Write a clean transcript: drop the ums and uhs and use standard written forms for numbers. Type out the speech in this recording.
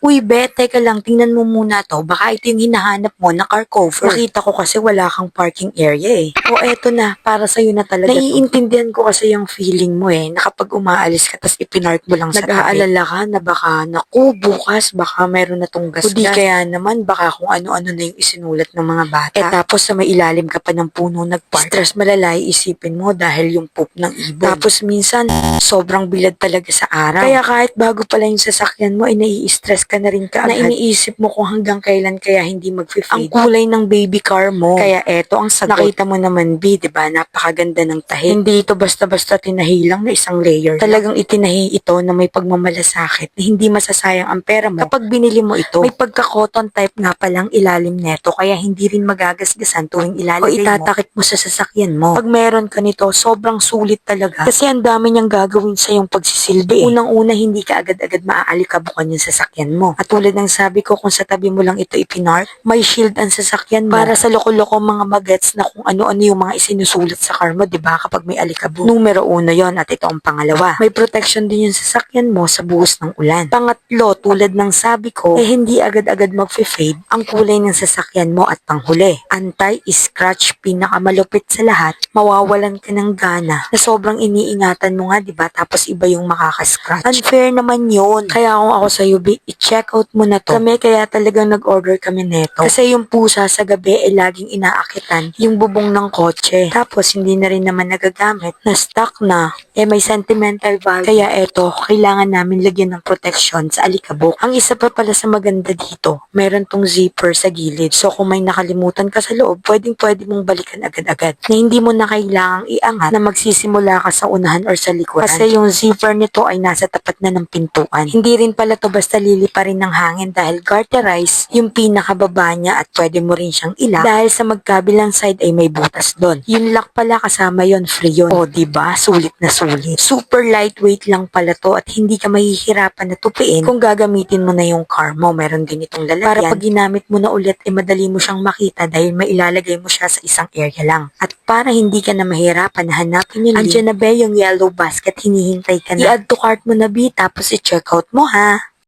Uy, be, teka lang, tingnan mo muna to. Baka ito yung hinahanap mo na car cover. Nakita ko kasi wala kang parking area eh. O eto na, para sa'yo na talaga to. Naiintindihan ko kasi yung feeling mo eh, na kapag umaalis ka tas ipinark mo lang sa tabi. Nag-aalala ka na baka, naku, bukas baka meron na tong gas. Kundi kaya naman baka kung ano-ano na yung isinulat ng mga bata. Tapos sa may ilalim ka pa ng puno nagpark. Stress malala isipin mo dahil yung poop ng ibon. Tapos minsan, sobrang bilad talaga sa araw. Kaya kahit bago pala yung sasakyan mo, ay nai-stress ka na rin kaagad. Na iniisip mo kung hanggang kailan kaya hindi mag-fade. Ang kulay ng baby car mo. Kaya eto ang sagot. Nakita mo naman, B, diba? Napakaganda ng tahi. Hindi ito basta-basta tinahi lang na isang layer. Talagang itinahi ito na may pagmamalasakit na hindi masasayang ang pera mo. Kapag binili mo ito, may pagka-cotton type nga palang ilalim neto kaya hindi rin magagasgasan tuwing ilalagay mo o itatakip mo sa sasakyan mo. Pag meron ka nito, sobrang sulit talaga kasi ang dami niyang gagawin sa yung pagsisilbi. Unang-una, hindi ka agad-agad maaalikabukan yung sasakyan mo. At tulad ng sabi ko, kung sa tabi mo lang ito ipinark, may shield ang sasakyan mo para sa loko-loko mga magets na kung ano-ano yung mga isinusulat sa car mo, diba? Kapag may alikabok. Numero 1 yon at ito ang pangalawa. May protection din yung sasakyan mo sa buhos ng ulan. Pangatlo, tulad ng sabi ko, hindi agad-agad mag-fade ang kulay ng sasakyan mo at panghuli. Anti-scratch, pinakamalupit sa lahat, mawawalan ka ng gana na sobrang iniingatan mo nga, diba? Tapos iba yung makaka-scratch. Unfair naman yun. Kaya kung ako sa'yo, i-check out mo na to. Kami kaya talagang nag-order kami neto. Kasi yung pusa sa gabi ay laging inaakitan yung bubong ng kotse. Tapos hindi na rin naman nagagamit, na stock na, may sentimental value. Kaya eto, kailangan namin lagyan ng protection sa alikabok. Ang isa pa pala sa maganda dito, meron tong zipper sa gilid. So kung may nakalimutan ka sa loob, pwedeng-pwede mong balikan agad-agad. Na hindi mo na kailangang iangat na magsisimula ka sa unahan or sa likuran. Kasi yung zipper nito ay nasa tapat na ng pintuan. Hindi rin pala to basta lilipa rin ng hangin dahil garterized yung pinakababa niya at pwede mo rin siyang ilak dahil sa magkabilang side ay may butas doon. Yung lock pala kasama yon, free yun. O diba, sulit na sulit. Super lightweight lang pala to at hindi ka mahihirapan na tupiin kung gagamitin mo na yung car mo. Meron din itong lalagyan para pag ginamit mo na ulit madali mo siyang makita dahil may ilalagay mo siya sa isang area lang. At para hindi ka na mahirapan na hanapin yun, andyan na ba yung yellow basket, hinihintay ka na. I-add to cart mo na, B, tapos i-check out mo ha.